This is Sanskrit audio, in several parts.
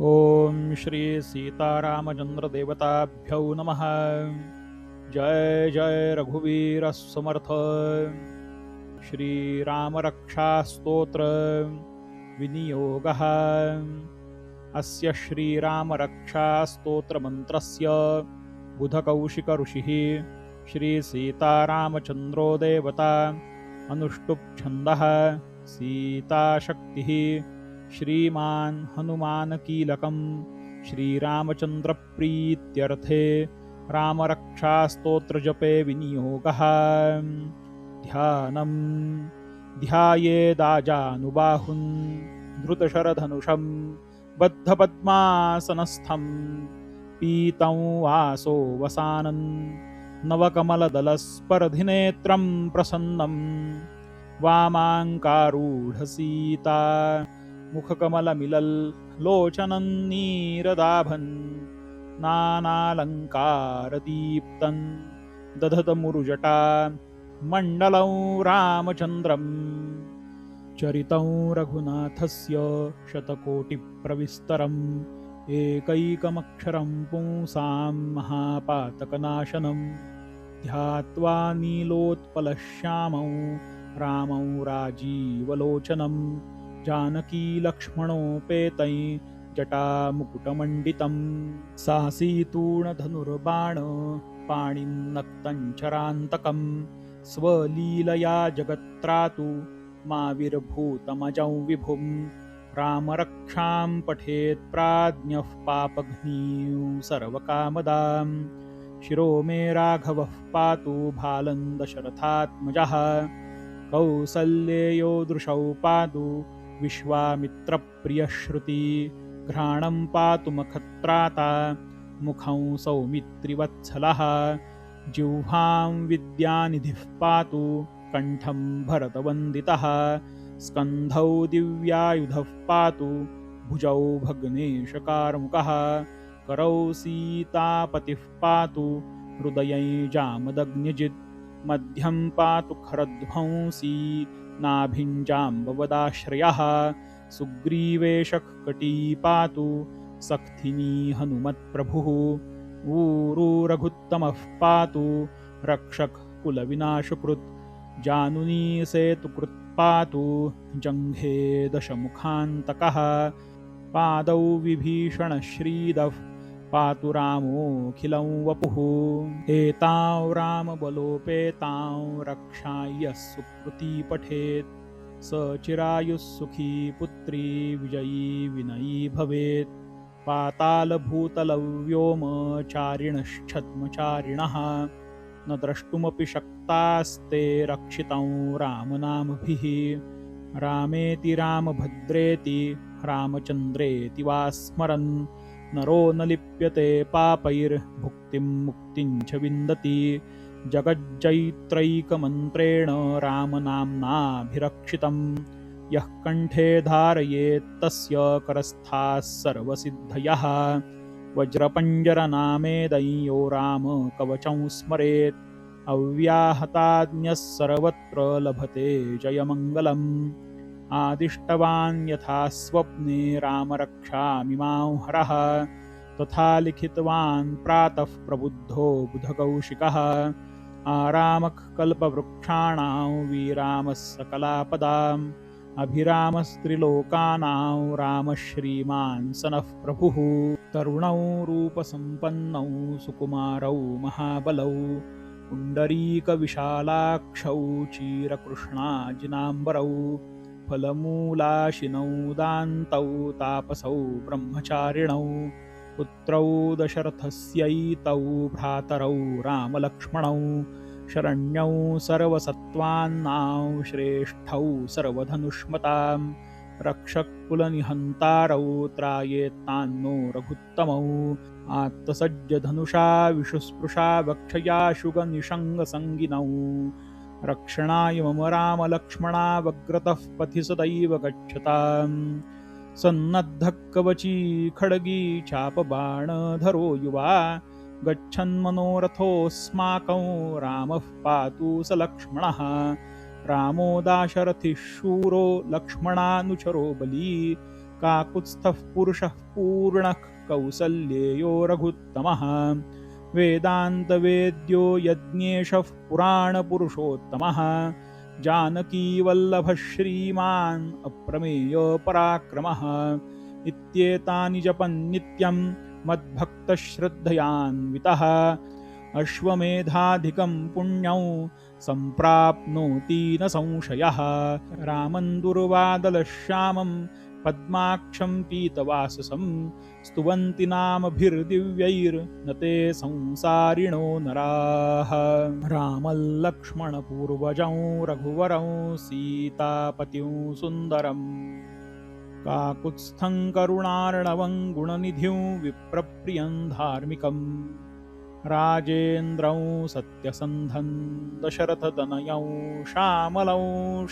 ओम श्री सीतारामचंद्र देवताभ्यो नमः। जय जय रघुवीर समर्थ। श्री राम रक्षा स्तोत्र विनियोगः। अस्य श्री राम रक्षा स्तोत्र मंत्रस्य बुधकौशिक ऋषिः श्री सीतारामचंद्रो देवता अनुष्टुप् छन्दः सीताशक्तिः श्रीमान् हनुमानकीलकं श्रीरामचन्द्रप्रीत्यर्थे रामरक्षास्तोत्रजपे विनियोगः। ध्यानम् ध्यायेदाजानुबाहुं धृतशरधनुषं बद्धपद्मासनस्थं पीतं वासो वसानन् नवकमलदलस्पर्धिनेत्रं प्रसन्नं वामाङ्कारूढसीता मुखकमलमिलल् लोचनन्नीरदाभन् नानालङ्कारदीप्तं दधतमुरुजटा मण्डलं रामचन्द्रम् चरितं रघुनाथस्य शतकोटिप्रविस्तरम् एकैकमक्षरं पुंसां महापातकनाशनं ध्यात्वा नीलोत्पलश्यामं रामं राजीवलोचनं जानकीलक्ष्मणोपेतै जटामुकुटमण्डितं सासीतूणधनुर्बाण पाणिं नक्तञ्चरान्तकं स्वलीलया जगत्त्रातु माविर्भूतमजं विभुं रामरक्षां पठेत् प्राज्ञः पापघ्नीः सर्वकामदां शिरो मे राघवः पातु भालं दशरथात्मजः कौसल्येयो दृशौ पातु विश्वामित्रप्रियश्रुति घ्राणं पातु मखत्राता मुखं सौमित्रिवत्सलः जिह्वां विद्यानिधिः पातु कण्ठं भरतवन्दितः स्कन्धौ दिव्यायुधः पातु भुजौ भग्नेशकार्मुकः करौ सीतापतिः पातु हृदये जामदग्न्यजित् मध्यं पातु खरध्वंसी नाभिञ्जाम्बवदाश्रयः सुग्रीवेशः कटी पातु सख्थिनी हनुमत्प्रभुः ऊरू रघुत्तमः पातु रक्षक कुलविनाशकृत् जानुनी सेतुकृत् पातु जङ्घे दशमुखान्तकः पादौ विभीषणश्रीदः पातु रामोऽखिलं वपुः एतां रामबलोपेतां रक्षाय सुकृती पठेत् स चिरायुः सुखी पुत्री विजयी विनयी भवेत् पातालभूतलव्योमचारिणश्छद्मचारिणः न द्रष्टुमपि शक्तास्ते रक्षितं रामनामभिः रामेति रामभद्रेति रामचन्द्रेति वा स्मरन् नरो न लिप्यते पापैर्भुक्तिं मुक्तिं च विन्दति जगज्जैत्रैकमन्त्रेण रामनाम्नाभिरक्षितं यः कण्ठे धारयेत् तस्य करस्थाः सर्वसिद्धयः वज्रपञ्जरनामेदयो राम कवचं स्मरेत् अव्याहताज्ञः सर्वत्र लभते जयमङ्गलम् आदिष्टवान् यथा स्वप्ने रामरक्षामिमां हरः तथा लिखितवान् प्रातः प्रबुद्धो बुधकौशिकः आरामः कल्पवृक्षाणां वीरामः सकलापदाम् अभिरामस्त्रिलोकानां रामः श्रीमान् सनः प्रभुः तरुणौ रूपसम्पन्नौ सुकुमारौ महाबलौ पुण्डरीकविशालाक्षौ चीरकृष्णाजिनाम्बरौ फलमूलाशिनौ दान्तौ तापसौ ब्रह्मचारिणौ पुत्रौ दशरथस्यैतौ भ्रातरौ रामलक्ष्मणौ शरण्यौ सर्वसत्त्वान्नां श्रेष्ठौ सर्वधनुष्मतां रक्षकुलनिहन्तारौ त्रायेत्तान्नो रघुत्तमौ आत्तसज्जधनुषा विशुस्पृशा वक्षयाशुगनिषङ्गसङ्गिनौ रक्षणाय मम रामलक्ष्मणावग्रतः पथि सदैव गच्छताम् सन्नद्धः कवची खड्गी चापबाणधरो युवा गच्छन्मनोरथोऽस्माकं रामः पातु स लक्ष्मणः रामो दाशरथिः शूरो लक्ष्मणानुचरो बली काकुत्स्थः पुरुषः पूर्णः कौसल्येयो रघुत्तमः वेदान्तवेद्यो यज्ञेशः पुराणपुरुषोत्तमः जानकीवल्लभः श्रीमान् अप्रमेय पराक्रमः इत्येतानि जपन् नित्यं मद्भक्तश्रद्धयान्वितः अश्वमेधाधिकं पुण्यं सम्प्राप्नोति न संशयः रामं दुर्वादलश्यामं पद्माक्षं पीतवाससं स्तुवन्ति नामभिर्दिव्यैर्न ते संसारिणो नराः रामल्लक्ष्मणपूर्वजं रघुवरं सीतापतिं सुन्दरम् काकुत्स्थं करुणार्णवं गुणनिधिं विप्रप्रियं धार्मिकम् राजेन्द्रं सत्यसन्धं दशरथतनयं श्यामलं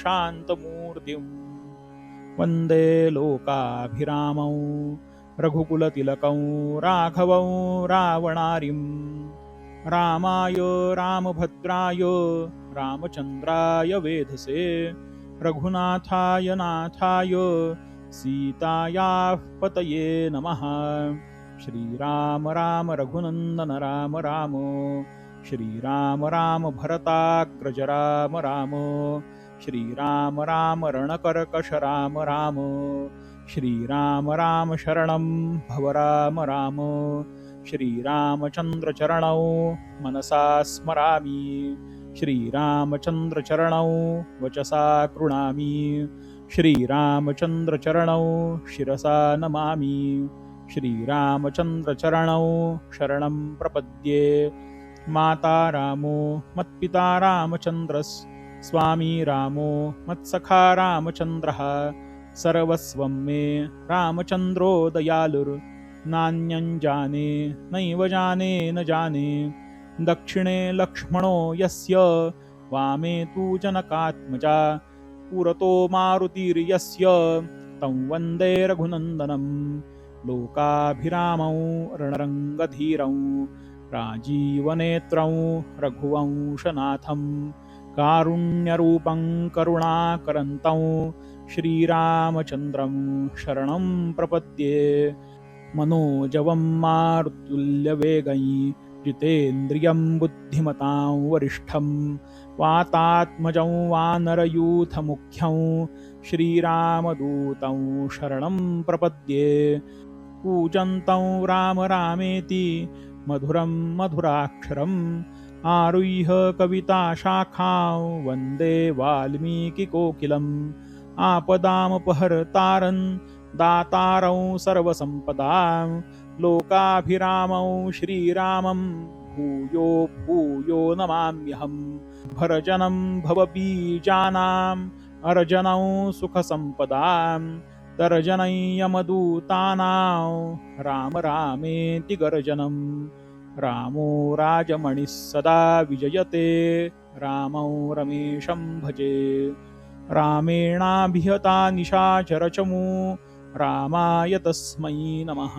शान्तमूर्तिं वन्दे लोकाभिरामं रघुकुलतिलकं राघवं रावणारिं रामाय रामभद्राय रामचन्द्राय वेधसे रघुनाथाय नाथाय सीतायाः पतये नमः श्रीराम राम रघुनन्दन राम राम श्रीराम राम भरताग्रज राम राम श्रीराम राम रणकर्कश राम राम श्रीराम राम शरणं भव राम राम श्रीरामचन्द्रचरणौ मनसा स्मरामि श्रीरामचन्द्रचरणौ वचसा कृणामि श्रीरामचन्द्रचरणौ शिरसा नमामि श्रीरामचन्द्रचरणौ शरणं प्रपद्ये माता रामो मत्पिता रामचन्द्रस् स्वामी रामो मत्सखा रामचन्द्रः सर्वस्वं मे रामचन्द्रो दयालुर् नान्यं जाने नैव जाने न जाने दक्षिणे लक्ष्मणो यस्य वामे तु जनकात्मजा पुरतो मारुतिर्यस्य तं वन्दे रघुनन्दनं लोकाभिरामं रणरङ्गधीरं राजीवनेत्रं रघुवंशनाथं कारुण्यरूपं करुणाकरन्तं श्रीरामचन्द्रं शरणं प्रपद्ये मनोजवं मारुतुल्यवेगं जितेन्द्रियं बुद्धिमतां वरिष्ठं वातात्मजं वानरयूथमुख्यं श्रीरामदूतं शरणं प्रपद्ये कूजन्तं राम रामेति मधुरं मधुराक्षरम् आरुह्य कविताशाखां वन्दे वाल्मीकिकोकिलम् आपदामपहर्तारं दातारं सर्वसम्पदां लोकाभिरामं श्रीरामं भूयो भूयो नमाम्यहम् भरजनं भवबीजानाम् अर्जनं सुखसम्पदां तर्जनं यमदूतानां राम रामेति गर्जनं रामो राजमणिः सदा विजयते रामं रमेशं भजे रामेणाभिहता निशाचरचमू रामाय तस्मै नमः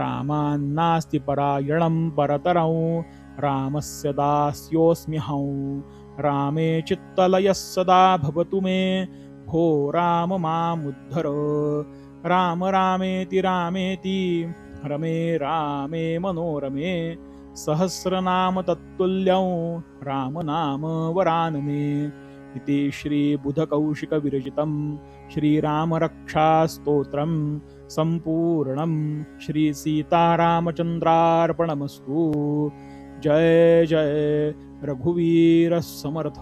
रामान्नास्ति परायणं परतरं रामस्य दास्योऽस्म्यहं रामे चित्तलयः सदा भवतु मे भो राम मामुद्धर राम रामेति रामेति रमे रामे मनोरमे सहस्रनाम तत्तुल्यं राम नाम वरानने इति श्रीबुधकौशिकविरचितं श्रीरामरक्षास्तोत्रं सम्पूर्णं श्रीसीतारामचन्द्रार्पणमस्तु। जय जय रघुवीर समर्थ।